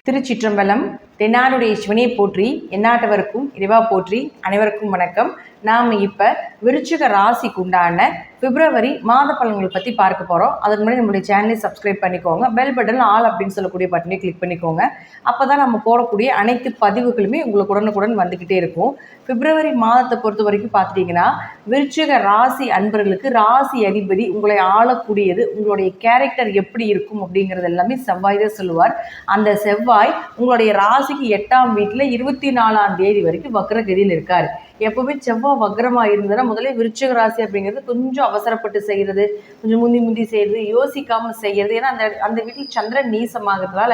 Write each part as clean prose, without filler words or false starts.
திருச்சிற்றம்பலம். தென்னாடுடைய சிவனையை போற்றி, எந்நாட்டவருக்கும் இறைவா போற்றி. அனைவருக்கும் வணக்கம். நாம் இப்போ விருச்சிக ராசிக்கு உண்டான பிப்ரவரி மாத பலன்களை பற்றி பார்க்க போகிறோம். அதுக்கு முன்னாடி நம்மளுடைய சேனலை சப்ஸ்கிரைப் பண்ணிக்கோங்க. பெல் பட்டன் ஆல் அப்படின்னு சொல்லக்கூடிய பட்டனை கிளிக் பண்ணிக்கோங்க. அப்போ தான் நம்ம போடக்கூடிய அனைத்து பதிவுகளுமே உங்களுக்கு உடனுக்குடன் வந்துக்கிட்டே இருக்கும். பிப்ரவரி மாதத்தை பொறுத்த வரைக்கும் பார்த்துட்டிங்கன்னா, விருச்சிக ராசி அன்பர்களுக்கு ராசி அதிபதி உங்களை ஆளக்கூடியது, உங்களுடைய கேரக்டர் எப்படி இருக்கும் அப்படிங்கிறது எல்லாமே செவ்வாய் தான் சொல்லுவார். அந்த செவ்வாய் உங்களுடைய ராசிக்கு 8ஆம் வீட்டில் 24ஆம் தேதி வரைக்கும் வக்ரகதியில் இருக்கார். எப்பவுமே செவ்வாய் வக்ரமாக இருந்ததுன்னா முதல்ல விருச்சிக ராசி அப்படிங்கிறது கொஞ்சம் அவசரப்பட்டு செய்கிறது, கொஞ்சம் முந்தி செய்கிறது, யோசிக்காமல் செய்கிறது. ஏன்னா அந்த வீட்டில் சந்திரன் நீசமாகிறதுனால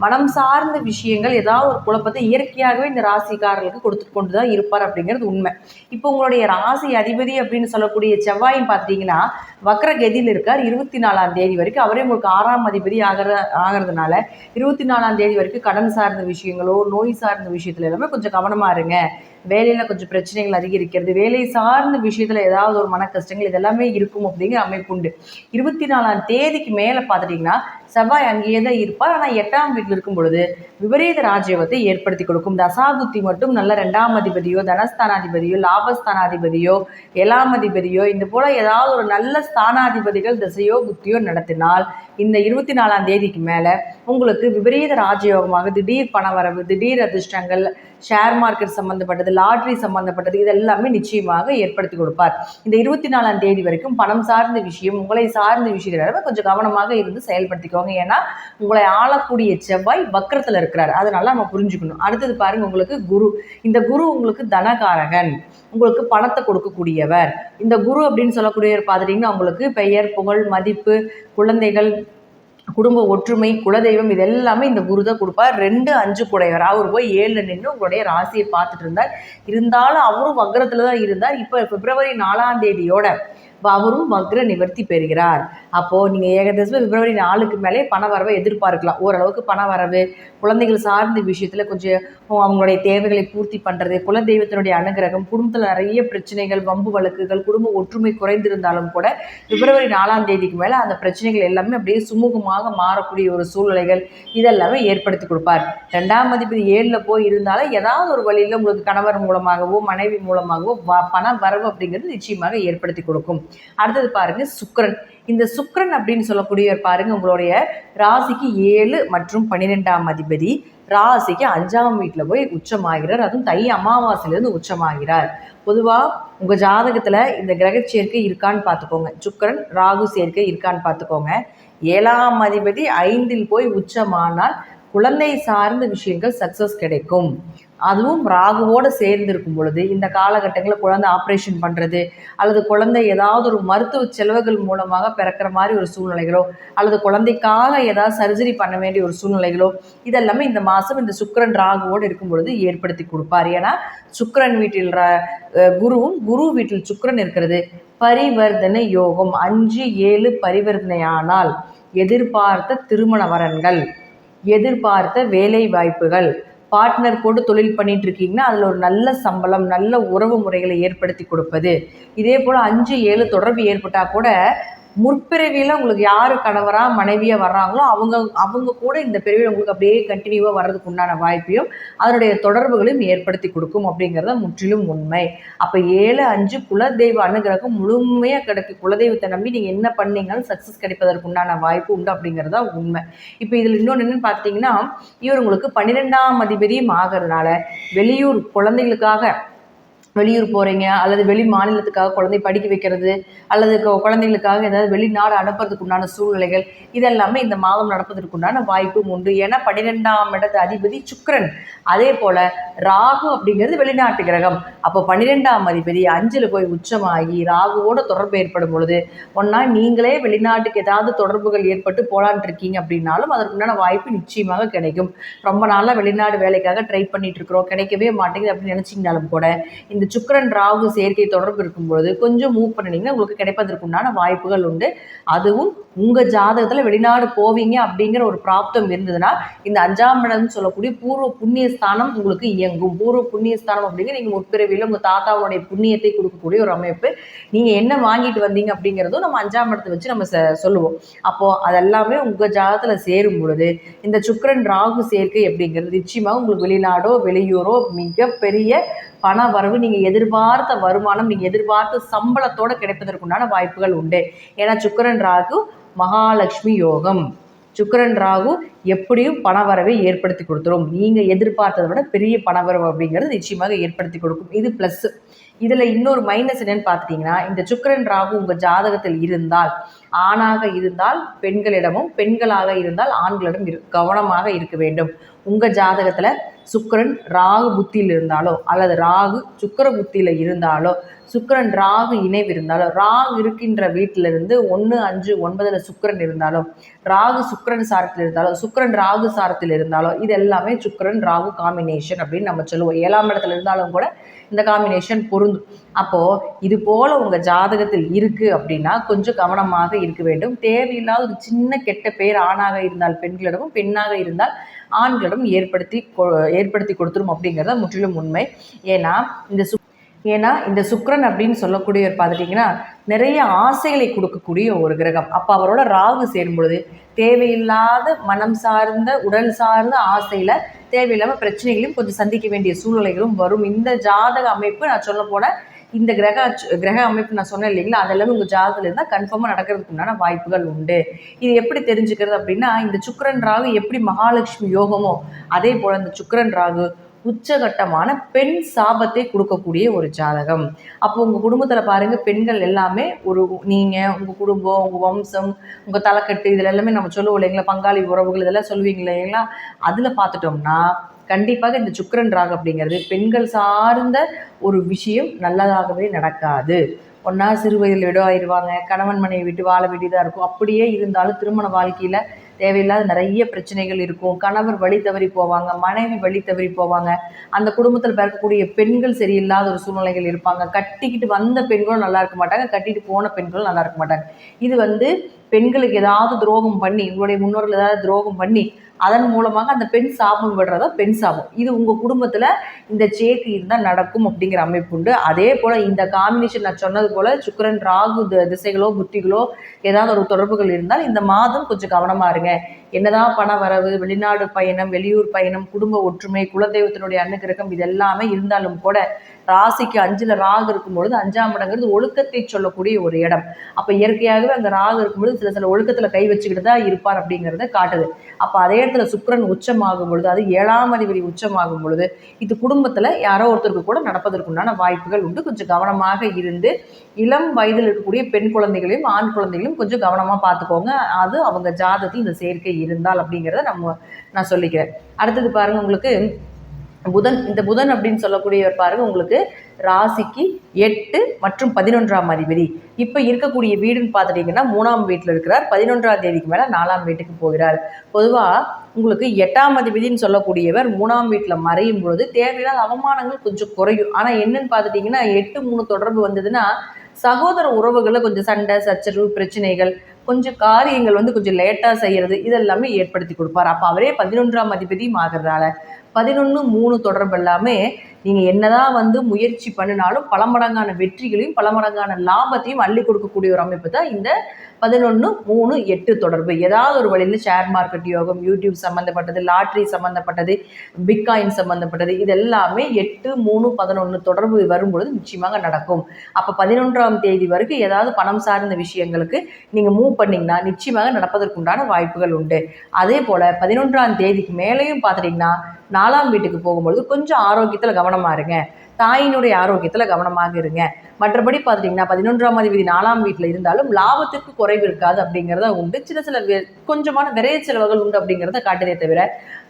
மனம் சார்ந்த விஷயங்கள் ஏதாவது ஒரு குழப்பத்தை இயற்கையாகவே இந்த ராசிக்காரர்களுக்கு கொடுத்து கொண்டு தான் இருப்பார் அப்படிங்கிறது உண்மை. இப்போ உங்களுடைய ராசி அதிபதி அப்படின்னு சொல்லக்கூடிய செவ்வாயும் பார்த்தீங்கன்னா வக்ரகதியில் இருக்கார் 24ஆம் தேதி வரைக்கும். அவரே உங்களுக்கு 6ஆம் அதிபதி ஆகிறதுனால 24ஆம் தேதி வரைக்கும் கடன் சார்ந்த விஷயங்களோ நோய் சார்ந்த விஷயத்துல எல்லாமே கொஞ்சம் கவனமாக இருங்க. வேலையில் கொஞ்சம் பிரச்சனைகள் அதிகரிக்கிறது, வேலை சார்ந்த விஷயத்தில் ஏதாவது ஒரு மன கஷ்டங்கள் இதெல்லாமே இருக்கும் அப்படிங்கிற அமைப்பு உண்டு. 24ஆம் தேதிக்கு மேலே பார்த்துட்டிங்கன்னா செவ்வாய் அங்கேயே தான் இருப்பார். ஆனால் 8ஆம் வீட்டில் இருக்கும் பொழுது விபரீத ராஜயோகத்தை ஏற்படுத்தி கொடுக்கும். தசாபுத்தி மட்டும் நல்ல 2ஆம் அதிபதியோ தனஸ்தானாதிபதியோ லாபஸ்தானாதிபதியோ 7ஆம் அதிபதியோ இந்த போல ஏதாவது ஒரு நல்ல ஸ்தானாதிபதிகள் திசையோ புத்தியோ நடத்தினால் இந்த 24ஆம் தேதிக்கு மேலே உங்களுக்கு விபரீத ராஜயோகமாக திடீர் பணவரவு, திடீர் அதிர்ஷ்டங்கள், ஷேர் மார்க்கெட் சம்மந்தப்பட்டது, லாட்ரி சம்மந்தப்பட்டது இதெல்லாமே நிச்சயமாக ஏற்படுத்தி கொடுப்பார். இந்த 24ஆம் தேதி வரைக்கும் பணம் சார்ந்த விஷயம், உங்களை சார்ந்த விஷயத்துல கொஞ்சம் கவனமாக இருந்து செயல்படுத்திக்கோங்க. ஏன்னா உங்களை ஆளக்கூடிய செவ்வாய் வக்ரத்தில் இருக்கிறார். அதனால நம்ம புரிஞ்சுக்கணும். அடுத்தது பாருங்க, உங்களுக்கு குரு. இந்த குரு உங்களுக்கு தனகாரகன், உங்களுக்கு பணத்தை கொடுக்கக்கூடியவர். இந்த குரு அப்படின்னு சொல்லக்கூடியவர் பார்த்துட்டிங்கன்னா உங்களுக்கு பெயர், புகழ், மதிப்பு, குழந்தைகள், குடும்ப ஒற்றுமை, குலதெய்வம் இதெல்லாமே இந்த குரு தான் கொடுப்பார். 2, 5 கூடையவர். அவர் போய் 7 நின்று உங்களுடைய ராசியை பார்த்துட்டு இருந்தாலும் அவரும் வக்ரத்தில் தான் இருந்தார். இப்போ பிப்ரவரி 4ஆம் தேதியோட அவரும் வக்ர நிவர்த்தி பெறுகிறார். அப்போது நீங்கள் ஏகதேசம் பிப்ரவரி 4க்கு மேலே பண வரவை எதிர்பார்க்கலாம். ஓரளவுக்கு பண வரவு, குழந்தைகள் சார்ந்த விஷயத்தில் கொஞ்சம் அவங்களுடைய தேவைகளை பூர்த்தி பண்ணுறது, குலதெய்வத்தினுடைய அனுகிரகம், குடும்பத்தில் நிறைய பிரச்சனைகள், வம்பு வழக்குகள், குடும்ப ஒற்றுமை குறைந்திருந்தாலும் கூட பிப்ரவரி 4ஆம் தேதிக்கு மேலே அந்த பிரச்சனைகள் எல்லாமே அப்படியே சுமூகமாக மாறக்கூடிய ஒரு சூழ்நிலைகள் இதெல்லாமே ஏற்படுத்தி கொடுப்பார். 2ஆம் அதிபதி 7ல் போய் இருந்தாலும் ஏதாவது ஒரு வழியில் உங்களுக்கு கணவர் மூலமாகவோ மனைவி மூலமாகவோ பண வரவு அப்படிங்கிறது நிச்சயமாக ஏற்படுத்தி கொடுக்கும். அடுத்தது பாருங்க சுக்கிரன். இந்த சுக்கிரன் அப்படின்னு சொல்லக்கூடியவர் பாருங்க உங்களுடைய ராசிக்கு 7 மற்றும் 12ஆம் அதிபதி ராசிக்கு 5ஆம் வீட்டில் போய் உச்சமாகிறார். அதுவும் தை அமாவாசையிலிருந்து உச்சமாகிறார். பொதுவாக உங்கள் ஜாதகத்தில் இந்த கிரக சேர்க்கை இருக்கான்னு பார்த்துக்கோங்க. சுக்கிரன் ராகு சேர்க்கை இருக்கான்னு பார்த்துக்கோங்க. 7ஆம் அதிபதி 5ல் போய் உச்சமானால் குழந்தை சார்ந்த விஷயங்கள் சக்ஸஸ் கிடைக்கும். அதுவும் ராகுவோடு சேர்ந்திருக்கும் பொழுது இந்த காலகட்டங்களில் குழந்தை ஆப்ரேஷன் பண்ணுறது அல்லது குழந்தை ஏதாவது ஒரு மருத்துவ செலவுகள் மூலமாக பிறக்கிற மாதிரி ஒரு சூழ்நிலைகளோ அல்லது குழந்தைக்காக ஏதாவது சர்ஜரி பண்ண வேண்டிய ஒரு சூழ்நிலைகளோ இதெல்லாமே இந்த மாதம் இந்த சுக்கிரன் ராகுவோடு இருக்கும் பொழுது ஏற்படுத்தி கொடுப்பார். ஏன்னா சுக்கிரன் வீட்டில் குருவும் குரு வீட்டில் சுக்கிரன் இருக்கிறது பரிவர்த்தனை யோகம். 5, 7 பரிவர்த்தனையானால் எதிர்பார்த்த திருமண வரன்கள், எதிர்பார்த்த வேலை வாய்ப்புகள், பார்ட்னர் போட்டு தொழில் பண்ணிட்டு இருக்கீங்கன்னா அதில் ஒரு நல்ல சம்பளம், நல்ல உறவு முறைகளை ஏற்படுத்தி கொடுப்பது. இதே போல் 5, 7 தொடர்பு ஏற்பட்டால் கூட முற்பிறவியில் உங்களுக்கு யார் கணவராக மனைவியாக வர்றாங்களோ அவங்க கூட இந்த பிறவியில் உங்களுக்கு அப்படியே கண்டினியூவாக வர்றதுக்கு உண்டான வாய்ப்பையும் அதனுடைய தொடர்புகளையும் ஏற்படுத்தி கொடுக்கும் அப்படிங்கிறத முற்றிலும் உண்மை. அப்போ 7, 5 குலதெய்வ அனுகிரகம் முழுமையாக கிடைக்கும். குலதெய்வத்தை நம்பி நீங்கள் என்ன பண்ணீங்கன்னாலும் சக்ஸஸ் கிடைப்பதற்கு உண்டான வாய்ப்பு உண்டு அப்படிங்கிறதா உண்மை. இப்போ இதில் இன்னொன்று என்னென்னு பார்த்தீங்கன்னா, இவர் உங்களுக்கு 12ஆம் அதிபதியும் ஆகிறதுனால வெளியூர் குழந்தைகளுக்காக வெளியூர் போகிறீங்க அல்லது வெளி மாநிலத்துக்காக குழந்தை படிக்க வைக்கிறது அல்லது குழந்தைகளுக்காக ஏதாவது வெளிநாடு அனுப்புறதுக்கு உண்டான சூழ்நிலைகள் இதெல்லாமே இந்த மாதம் நடப்பதற்கு உண்டான வாய்ப்பும் உண்டு. ஏன்னா 12ஆம் இடத்து அதிபதி சுக்கிரன், அதே போல் ராகு அப்படிங்கிறது வெளிநாட்டு கிரகம். அப்போ 12ஆம் அதிபதி 5ல் போய் உச்சமாகி ராகுவோட தொடர்பு ஏற்படும் பொழுது ஒன்றா நீங்களே வெளிநாட்டுக்கு ஏதாவது தொடர்புகள் ஏற்பட்டு போலான் இருக்கீங்க அப்படின்னாலும் அதற்குண்டான வாய்ப்பு நிச்சயமாக கிடைக்கும். ரொம்ப நாளாக வெளிநாடு வேலைக்காக ட்ரை பண்ணிட்டு இருக்கிறோம், கிடைக்கவே மாட்டேங்குது அப்படின்னு நினச்சிங்கனாலும் கூட இந்த சுக்கிரன் ராகு சேர்க்கை தொடர்பு இருக்கும்பொழுது கொஞ்சம் மூவ் பண்ணினீங்கன்னா உங்களுக்கு கிடைப்பதற்குண்டான வாய்ப்புகள் உண்டு. அதுவும் உங்கள் ஜாதகத்தில் வெளிநாடு போவீங்க அப்படிங்கிற ஒரு பிராப்தம் இருந்ததுன்னா இந்த 5ஆம் இடம்னு சொல்லக்கூடிய பூர்வ புண்ணிய ஸ்தானம் உங்களுக்கு இயங்கும். பூர்வ புண்ணிய ஸ்தானம் அப்படிங்கிற நீங்கள் முற்பிறவியில் உங்கள் தாத்தாவுடைய புண்ணியத்தை கொடுக்கக்கூடிய ஒரு அமைப்பு. நீங்கள் என்ன வாங்கிட்டு வந்தீங்க அப்படிங்கிறதும் நம்ம 5ஆம் இடத்தை வச்சு நம்ம சொல்லுவோம். அப்போது அதெல்லாமே உங்கள் ஜாதகத்தில் சேரும் பொழுது இந்த சுக்கிரன் ராகு சேர்க்கை அப்படிங்கிறது நிச்சயமாக உங்களுக்கு வெளிநாடோ வெளியூரோ மிகப்பெரிய பண வரவு, நீங்கள் எதிர்பார்த்த வருமானம், நீங்கள் எதிர்பார்த்த சம்பளத்தோடு கிடைப்பதற்குண்டான வாய்ப்புகள் உண்டு. ஏன்னா சுக்கிரன் ராகு மகாலட்சுமி யோகம். சுக்கிரன் ராகு எப்படியும் பணவரவை ஏற்படுத்தி கொடுத்துரும். நீங்கள் எதிர்பார்த்ததை விட பெரிய பணவரவு அப்படிங்கிறது நிச்சயமாக ஏற்படுத்தி கொடுக்கும். இது ப்ளஸ். இதில் இன்னொரு மைனஸ் என்னன்னு பார்த்துட்டிங்கன்னா, இந்த சுக்கிரன் ராகு உங்கள் ஜாதகத்தில் இருந்தால், ஆணாக இருந்தால் பெண்களிடமும், பெண்களாக இருந்தால் ஆண்களிடம் கவனமாக இருக்க வேண்டும். உங்கள் ஜாதகத்தில் சுக்கிரன் ராகு புத்தியில் இருந்தாலோ அல்லது ராகு சுக்கிர புத்தியில் இருந்தாலோ, சுக்கிரன் ராகு இணைவு இருந்தாலோ, ராகு இருக்கின்ற வீட்டிலிருந்து 1, 5, 9 சுக்கிரன் இருந்தாலோ, ராகு சுக்கிரன் சாரத்தில் இருந்தாலோ, சுக்கிரன் ராகு சாரத்தில் இருந்தாலோ, இது எல்லாமே சுக்கிரன் ராகு காம்பினேஷன் அப்படின்னு நம்ம சொல்லுவோம். 7ஆம் இடத்துல இருந்தாலும் கூட இந்த காம்பினேஷன் பொருந்தும். அப்போது இது போல் உங்கள் ஜாதகத்தில் இருக்குது அப்படின்னா கொஞ்சம் கவனமாக இருக்க வேண்டும். தேவையில்லாத ஒரு சின்ன கெட்ட பெயர் ஆணாக இருந்தால் பெண்களிடமும், பெண்ணாக இருந்தால் ஆண்களிடம் ஏற்படுத்தி கொடுத்துரும் அப்படிங்கிறத முற்றிலும் உண்மை. ஏன்னா இந்த சுக்கிரன் அப்படின்னு சொல்லக்கூடியவர் பார்த்துட்டிங்கன்னா நிறைய ஆசைகளை கொடுக்கக்கூடிய ஒரு கிரகம். அப்போ அவரோட ராகு சேரும் பொழுது தேவையில்லாத மனம் சார்ந்த உடல் சார்ந்த ஆசையில் தேவையில்லாமல் பிரச்சனைகளையும் கொஞ்சம் சந்திக்க வேண்டிய சூழ்நிலைகளும் வரும். இந்த ஜாதக அமைப்பு நான் சொல்ல போன இந்த கிரக அமைப்பு நான் சொன்னேன் இல்லைங்களா, அதெல்லாமே உங்கள் ஜாதகத்தில் இருந்தால் கன்ஃபார்மாக நடக்கிறதுக்கு உண்டான வாய்ப்புகள் உண்டு. இது எப்படி தெரிஞ்சுக்கிறது அப்படின்னா, இந்த சுக்கிரன் ராகு எப்படி மகாலட்சுமி யோகமோ அதே போல் இந்த சுக்கிரன் ராகு உச்சகட்டமான பெண் சாபத்தை கொடுக்கக்கூடிய ஒரு ஜாதகம். அப்போ உங்கள் குடும்பத்தில் பாருங்கள், பெண்கள் எல்லாமே நீங்கள் உங்கள் குடும்பம், உங்கள் வம்சம், உங்கள் தலைக்கட்டு இதில் எல்லாமே நம்ம சொல்லுவோம் இல்லைங்களா, பங்காளி உறவுகள் இதெல்லாம் சொல்லுவீங்க இல்லைங்களா. அதில் பார்த்துட்டோம்னா கண்டிப்பாக இந்த சுக்கிரன் ராகு அப்படிங்கிறது பெண்கள் சார்ந்த ஒரு விஷயம் நல்லதாகவே நடக்காது. ஒன்றா சிறு வயதில் விட ஆயிடுவாங்க, கணவன் மனைவி விட்டு வாழ வேண்டியதாக இருக்கும். அப்படியே இருந்தாலும் திருமண வாழ்க்கையில் தேவையில்லாத நிறைய பிரச்சனைகள் இருக்கும். கணவர் வழி தவறி போவாங்க, மனைவி வழி தவறி போவாங்க. அந்த குடும்பத்தில் பிறக்கக்கூடிய பெண்கள் சரியில்லாத ஒரு சூழ்நிலைகள் இருப்பாங்க. கட்டிக்கிட்டு வந்த பெண்களும் நல்லா இருக்க மாட்டாங்க, கட்டிட்டு போன பெண்களும் நல்லா இருக்க மாட்டாங்க. இது பெண்களுக்கு ஏதாவது துரோகம் பண்ணி, உங்களுடைய முன்னோர்கள் ஏதாவது துரோகம் பண்ணி அதன் மூலமாக அந்த பெண் சாபம் விடுறதா பெண் சாபம். இது உங்கள் குடும்பத்தில் இந்த சேர்க்கை இருந்தால் நடக்கும் அப்படிங்கிற அமைப்பு உண்டு. அதே போல் இந்த காம்பினேஷன் நான் சொன்னது போல் சுக்கிரன் ராகு திசைகளோ புத்திகளோ ஏதாவது ஒரு தொடர்புகள் இருந்தால் இந்த மாதம் கொஞ்சம் கவனமாக இருங்க. என்னதான் பண வரவு, வெளிநாடு பயணம், வெளியூர் பயணம், குடும்ப ஒற்றுமை, குலதெய்வத்தினுடைய அனுகிரகம் இது எல்லாமே இருந்தாலும் கூட ராசிக்கு 5ல் ராகு இருக்கும்பொழுது 5ஆம் இடங்கிறது ஒழுக்கத்தை சொல்லக்கூடிய ஒரு இடம். அப்போ இயற்கையாகவே அங்கே ராகு இருக்கும்பொழுது சில ஒழுக்கத்தில் கை வச்சுக்கிட்டு தான் இருப்பார் அப்படிங்கிறத காட்டுது. அப்போ அதே இடத்துல சுக்கிரன் உச்சமாகும் பொழுது, அது 7ஆம் அதிபதி உச்சமாகும் பொழுது இது குடும்பத்தில் யாரோ ஒருத்தருக்கு கூட நடப்பதற்குண்டான வாய்ப்புகள் உண்டு. கொஞ்சம் கவனமாக இருந்து இளம் வயதில் இருக்கக்கூடிய பெண் குழந்தைகளையும் ஆண் குழந்தைகளையும் கொஞ்சம் கவனமாக பார்த்துக்கோங்க. அது அவங்க ஜாதகத்தில் இந்த சேர்க்கை இருந்தால் அப்படிங்கிறத நான் சொல்லிக்கிறேன். அடுத்தது பாருங்கள், உங்களுக்கு இந்த புதன் அப்படின்னு சொல்லக்கூடியவர் பாருங்க, உங்களுக்கு ராசிக்கு 8 மற்றும் 11ஆம் அதிபதி. இப்போ இருக்கக்கூடிய வீடுன்னு பார்த்துட்டிங்கன்னா 3ஆம் வீட்டில் இருக்கிறார். 11ஆம் தேதிக்கு மேலே 4ஆம் வீட்டுக்கு போகிறார். பொதுவாக உங்களுக்கு 8ஆம் அதிபதினு சொல்லக்கூடியவர் 3ஆம் வீட்டில் மறையும் பொழுது தேவையில்லாத அவமானங்கள் கொஞ்சம் குறையும். ஆனால் என்னன்னு பார்த்துட்டிங்கன்னா 8-3 தொடர்பு வந்ததுன்னா சகோதர உறவுகளில் கொஞ்சம் சண்டை சச்சரவு பிரச்சனைகள், கொஞ்சம் காரியங்கள் கொஞ்சம் லேட்டாக செய்கிறது இதெல்லாமே ஏற்படுத்தி கொடுப்பார். அப்போ அவரே 11ஆம் அதிபதியும் ஆகிறதால 11-3 தொடர்பு எல்லாமே நீங்கள் என்னதான் முயற்சி பண்ணினாலும் பல மடங்கான வெற்றிகளையும் பல மடங்கான லாபத்தையும் அள்ளி கொடுக்கக்கூடிய ஒரு அமைப்பு தான் இந்த 11-3-8 தொடர்பு. ஏதாவது ஒரு வழியில் ஷேர் மார்க்கெட் யோகம், யூடியூப் சம்மந்தப்பட்டது, லாட்ரி சம்மந்தப்பட்டது, பிட்காயின் சம்மந்தப்பட்டது, இது எல்லாமே 8-3-11 தொடர்பு வரும்பொழுது நிச்சயமாக நடக்கும். அப்போ 11ஆம் தேதி வரைக்கும் ஏதாவது பணம் சார்ந்த விஷயங்களுக்கு நீங்கள் மூவ் பண்ணிங்கன்னா நிச்சயமாக நடப்பதற்குண்டான வாய்ப்புகள் உண்டு. அதே போல் 11ஆம் தேதிக்கு மேலேயும் பார்த்துட்டிங்கன்னா 4ஆம் வீட்டுக்கு போகும்பொழுது கொஞ்சம் ஆரோக்கியத்தில் கவனமாக இருங்க. தாயினுடைய ஆரோக்கியத்தில் கவனமாக இருங்க. மற்றபடி பார்த்துட்டிங்கன்னா 11ஆம் அதிபதி 4ஆம் வீட்டில் இருந்தாலும் லாபத்துக்கு குறைவு இருக்காது அப்படிங்கிறத உண்டு. சில கொஞ்சமான விரைய செலவுகள் உண்டு அப்படிங்கிறத காட்டுதே தவிர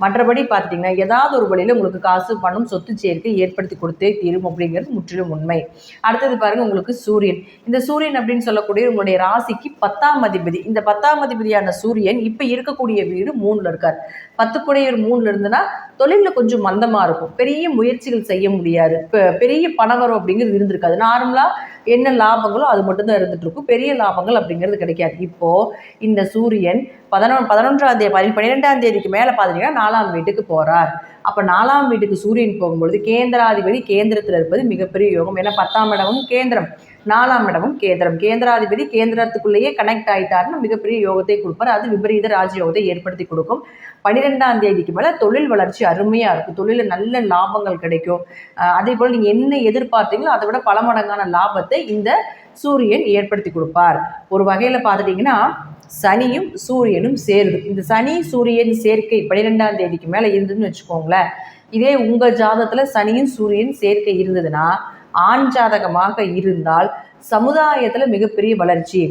மற்றபடி பார்த்துட்டிங்கன்னா ஏதாவது ஒரு வழியில் உங்களுக்கு காசு பணம் சொத்து சேர்க்கை ஏற்படுத்தி கொடுத்தே தீரும் அப்படிங்கிறது முற்றிலும் உண்மை. அடுத்தது பாருங்கள், உங்களுக்கு சூரியன். இந்த சூரியன் அப்படின்னு சொல்லக்கூடிய உங்களுடைய ராசிக்கு 10ஆம் அதிபதி. இந்த 10ஆம் அதிபதியான சூரியன் இப்போ இருக்கக்கூடிய வீடு 3ல் இருக்கார். 10 குடையவர் 3ல் இருந்துன்னா தொழிலில் கொஞ்சம் மந்தமாக இருக்கும், பெரிய முயற்சிகள் செய்ய முடியாது, பெரிய பணவரம் அப்படிங்கிறது இருந்திருக்காது. நார்மலாக என்ன லாபங்களோ அது மட்டும்தான் இருந்துட்டு இருக்கும், பெரிய லாபங்கள் அப்படிங்கிறது கிடைக்காது. இப்போது இந்த சூரியன் 12ஆம் தேதிக்கு மேலே பார்த்தீங்கன்னா 4ஆம் வீட்டுக்கு போகிறார். அப்போ 4ஆம் வீட்டுக்கு சூரியன் போகும்பொழுது கேந்திராதிபதி கேந்திரத்தில் இருப்பது மிகப்பெரிய யோகம். ஏன்னா 10ஆம் இடமும் கேந்திரம், 4ஆம் இடமும் கேந்திரம், கேந்திராதிபதி கேந்திரத்துக்குள்ளேயே கனெக்ட் ஆகிட்டாருன்னு மிகப்பெரிய யோகத்தை கொடுப்பார். அது விபரீத ராஜயோகத்தை ஏற்படுத்தி கொடுக்கும். 12ஆம் தேதிக்கு மேலே தொழில் வளர்ச்சி அருமையாக இருக்கும், தொழிலில் நல்ல லாபங்கள் கிடைக்கும். அதே போல் நீங்கள் என்ன எதிர்பார்த்தீங்களோ அதை விட பல மடங்கான லாபத்தை இந்த சூரியன் ஏற்படுத்தி கொடுப்பார். ஒரு வகையில் பார்த்துட்டிங்கன்னா சனியும் சூரியனும் சேருது. இந்த சனி சூரியன் சேர்க்கை 12ஆம் தேதிக்கு மேலே இருந்ததுன்னு வச்சுக்கோங்களேன். இதே உங்கள் ஜாதகத்தில் சனியும் சூரியன் சேர்க்கை இருந்ததுன்னா, ஆண் ஜாதகமாக இருந்தால் சமுதாயத்தில் மிகப்பெரிய வளர்ச்சி,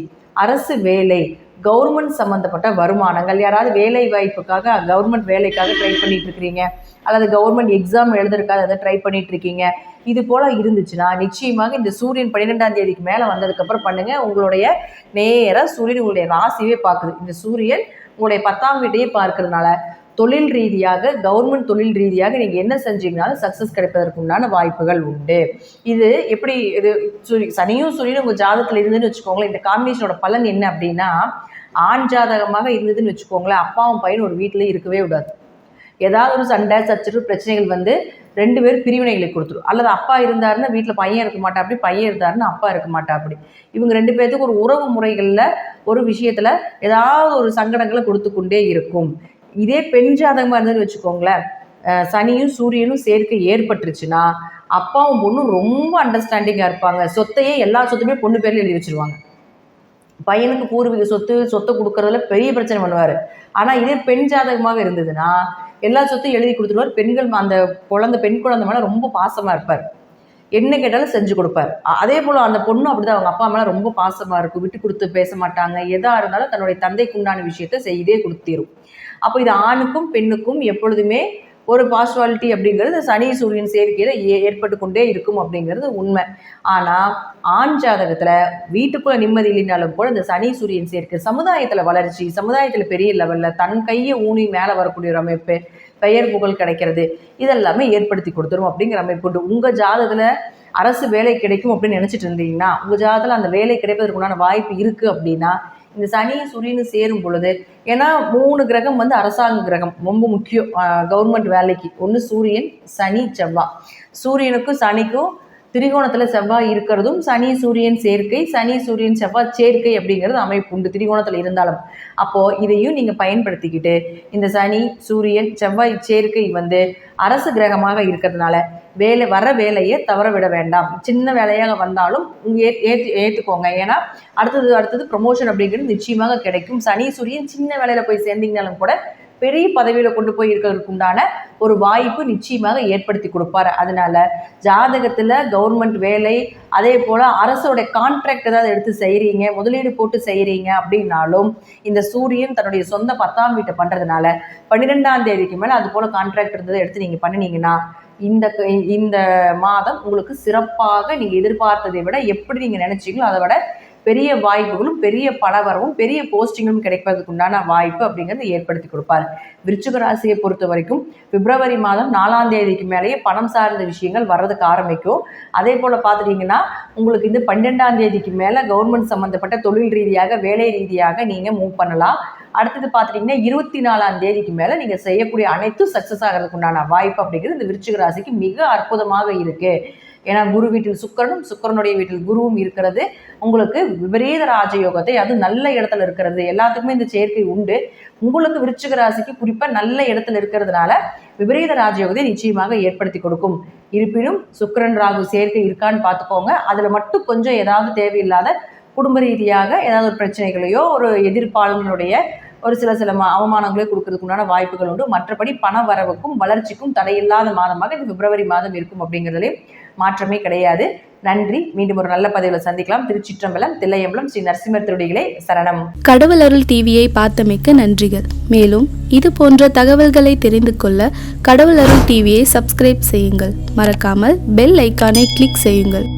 அரசு வேலை, கவர்மெண்ட் சம்மந்தப்பட்ட வருமானங்கள், யாராவது வேலை வாய்ப்புக்காக கவர்மெண்ட் வேலைக்காக ட்ரை பண்ணிட்டு இருக்கிறீங்க, அல்லது கவர்மெண்ட் எக்ஸாம் எழுதுறதுக்காக அதை ட்ரை பண்ணிட்டு இருக்கீங்க, இது போல் இருந்துச்சுன்னா நிச்சயமாக இந்த சூரியன் 12ஆம் தேதிக்கு மேலே வந்ததுக்கப்புறம் பண்ணுங்கள். உங்களுடைய நேராக சூரியன் உங்களுடைய ராசியே பார்க்குது. இந்த சூரியன் உங்களுடைய 10ஆம் வீட்டையே பார்க்கறதுனால தொழில் ரீதியாக, கவர்மெண்ட் தொழில் ரீதியாக நீங்கள் என்ன செஞ்சீங்கனாலும் சக்ஸஸ் கிடைப்பதற்கு உண்டான வாய்ப்புகள் உண்டு. இது எப்படி, இது சனியும் சூரியனும் உங்கள் ஜாதகத்தில் இருந்துன்னு வச்சுக்கோங்களேன். இந்த காம்பினேஷனோட பலன் என்ன அப்படின்னா, ஆண் ஜாதகமாக இருந்ததுன்னு வச்சுக்கோங்களேன், அப்பாவும் பையன் ஒரு வீட்டில் இருக்கவே விடாது. ஏதாவது ஒரு சண்டை சச்சரவு பிரச்சனைகள் வந்து 2 பேர் பிரிவினைகளை கொடுத்துரும். அல்லது அப்பா இருந்தாருன்னா வீட்டில் பையன் இருக்க மாட்டா, அப்படி பையன் இருந்தாருன்னா அப்பா இருக்க மாட்டா. அப்படி இவங்க 2 பேர்த்துக்கு ஒரு உறவு முறைகளில் ஒரு விஷயத்தில் ஏதாவது ஒரு சங்கடங்களை கொடுத்து கொண்டே இருக்கும். இதே பெண் ஜாதகமாக இருந்ததுன்னு வச்சுக்கோங்களேன், சனியும் சூரியனும் சேர்க்கை ஏற்பட்டுருச்சுன்னா அப்பாவும் பொண்ணும் ரொம்ப அண்டர்ஸ்டாண்டிங்காக இருப்பாங்க. சொத்தையே, எல்லா சொத்துமே பொண்ணு பேரில் எழுதி வச்சுருவாங்க. பையனுக்கு பூர்வீக சொத்தை கொடுக்கறதுல பெரிய பிரச்சனை பண்ணுவார். ஆனால் இதே பெண் ஜாதகமாக இருந்ததுன்னா எல்லா சொத்தையும் எழுதி கொடுத்துருவார். பெண்கள் அந்த பெண் குழந்தை மேலே ரொம்ப பாசமாக இருப்பார், என்ன கேட்டாலும் செஞ்சு கொடுப்பார். அதே போல் அந்த பொண்ணு அப்படிதான், அவங்க அப்பா மேலே ரொம்ப பாசமாக இருக்கும், விட்டு கொடுத்து பேச மாட்டாங்க, எதாக இருந்தாலும் தன்னுடைய தந்தைக்கு உண்டான விஷயத்தை செய்தே கொடுத்திரும். அப்போ இது ஆணுக்கும் பெண்ணுக்கும் எப்பொழுதுமே ஒரு பாஸ்வாலிட்டி அப்படிங்கிறது சனி சூரியன் சேர்க்கையில் ஏற்பட்டு கொண்டே இருக்கும் அப்படிங்கிறது உண்மை. ஆனால் ஆண் ஜாதகத்தில் வீட்டுக்குள்ளே நிம்மதி இல்லைனாலும் கூட இந்த சனி சூரியன் சேர்க்கை சமுதாயத்தில் வளர்ச்சி, சமுதாயத்தில் பெரிய லெவலில் தன் கையை ஊனி மேலே வரக்கூடிய ஒரு அமைப்பு, பெயர் புகழ் கிடைக்கிறது, இதெல்லாமே ஏற்படுத்தி கொடுத்துரும் அப்படிங்கிற அமைப்பு உண்டு. உங்கள் ஜாதகத்தில் அரசு வேலை கிடைக்கும் அப்படின்னு நினச்சிட்டு இருந்தீங்கன்னா, உங்கள் ஜாதகத்தில் அந்த வேலை கிடைப்பதற்கு உண்டான வாய்ப்பு இருக்குது அப்படின்னா இந்த சனி சூரியன் சேரும் பொழுது, ஏன்னா 3 கிரகம் வந்து அரசாங்க கிரகம், ரொம்ப முக்கியம் கவர்மெண்ட் வேலைக்கு. ஒன்று சூரியன், சனி, செவ்வாய். சூரியனுக்கும் சனிக்கும் திரிகோணத்தில் செவ்வாய் இருக்கிறதும் சனி சூரியன் சேர்க்கை, சனி சூரியன் செவ்வாய் சேர்க்கை அப்படிங்கிறது அமைப்பு உண்டு திரிகோணத்தில் இருந்தாலும். அப்போது இதையும் நீங்கள் பயன்படுத்திக்கிட்டு இந்த சனி சூரியன் செவ்வாய் சேர்க்கை வந்து அரசு கிரகமாக இருக்கிறதுனால வர வேலையை தவற விட வேண்டாம். சின்ன வேலையாக வந்தாலும் ஏற்றுக்கோங்க. ஏன்னா அடுத்தது ப்ரமோஷன் அப்படிங்கிறது நிச்சயமாக கிடைக்கும். சனி சூரியன் சின்ன வேலையில் போய் சேர்ந்தீங்கனாலும் கூட பெரிய பதவியில் கொண்டு போய் இருக்கிறதுக்கு உண்டான ஒரு வாய்ப்பு நிச்சயமாக ஏற்படுத்தி கொடுப்பார். அதனால ஜாதகத்தில் கவர்மெண்ட் வேலை, அதே போல் அரசோட கான்ட்ராக்ட் ஏதாவது எடுத்து செய்கிறீங்க, முதலீடு போட்டு செய்கிறீங்க அப்படின்னாலும் இந்த சூரியன் தன்னுடைய சொந்த 10ஆம் வீட்டை பண்ணுறதுனால 12ஆம் தேதிக்கு மேலே அது போல் கான்ட்ராக்ட் இருந்ததை எடுத்து நீங்கள் பண்ணினீங்கன்னா இந்த மாதம் உங்களுக்கு சிறப்பாக நீங்கள் எதிர்பார்த்ததை விட எப்படி நீங்கள் நினைச்சீங்களோ அதை விட பெரிய வாய்ப்புகளும் பெரிய பணவரவும் பெரிய போஸ்டிங்களும் கிடைப்பதற்கு உண்டான வாய்ப்பு அப்படிங்கிறது ஏற்படுத்தி கொடுப்பார். விருச்சிக ராசியை பொறுத்த வரைக்கும் பிப்ரவரி மாதம் 4ஆம் தேதிக்கு மேலேயே பணம் சார்ந்த விஷயங்கள் வர்றதுக்கு ஆரம்பிக்கும். அதே போல் பார்த்துட்டிங்கன்னா உங்களுக்கு இந்த 12ஆம் தேதிக்கு மேலே கவர்மெண்ட் சம்மந்தப்பட்ட தொழில் ரீதியாக வேலை ரீதியாக நீங்கள் மூவ் பண்ணலாம். அடுத்தது பார்த்துட்டிங்கன்னா 24ஆம் தேதிக்கு மேலே நீங்கள் செய்யக்கூடிய அனைத்தும் சக்ஸஸ் ஆகிறதுக்கு உண்டான வாய்ப்பு அப்படிங்கிறது இந்த விருச்சிக ராசிக்கு மிக அற்புதமாக இருக்குது. ஏன்னா குரு வீட்டில் சுக்கிரனும் சுக்கிரனுடைய வீட்டில் குருவும் இருக்கிறது உங்களுக்கு விபரீத ராஜயோகத்தை, அது நல்ல இடத்துல இருக்கிறது. எல்லாத்துக்குமே இந்த சேர்க்கை உண்டு. உங்களுக்கு விருச்சிக ராசிக்கு குறிப்பாக நல்ல இடத்துல இருக்கிறதுனால விபரீத ராஜயோகத்தை நிச்சயமாக ஏற்படுத்தி கொடுக்கும். இருப்பினும் சுக்கிரன் ராகு சேர்க்கை இருக்கான்னு பார்த்துக்கோங்க. அதில் மட்டும் கொஞ்சம் ஏதாவது தேவையில்லாத குடும்ப ரீதியாக ஏதாவது ஒரு பிரச்சனைகளையோ ஒரு எதிர்ப்பாளர்களுடைய ஒரு சில அவமானங்களே கொடுக்கறதுக்கு உண்டான வாய்ப்புகள் உண்டு. மற்றபடி பண வரவுக்கும் வளர்ச்சிக்கும் தடையில்லாத மாதமாக இந்த பிப்ரவரி மாதம் இருக்கும் அப்படிங்கிறதுலே மாற்றமே கிடையாது. நன்றி. மீண்டும் ஒரு நல்ல பதிவில் சந்திக்கலாம். திருச்சிற்றம்பலம், தில்லையம்பலம், ஸ்ரீ நரசிம்மர் திருடிகளே சரணம். கடவுள் அருள் டிவியை பார்த்தமைக்கு நன்றிகள். மேலும் இது போன்ற தகவல்களை தெரிந்து கொள்ள கடவுள் அருள் டிவியை சப்ஸ்கிரைப் செய்யுங்கள். மறக்காமல் பெல் ஐக்கானை கிளிக் செய்யுங்கள்.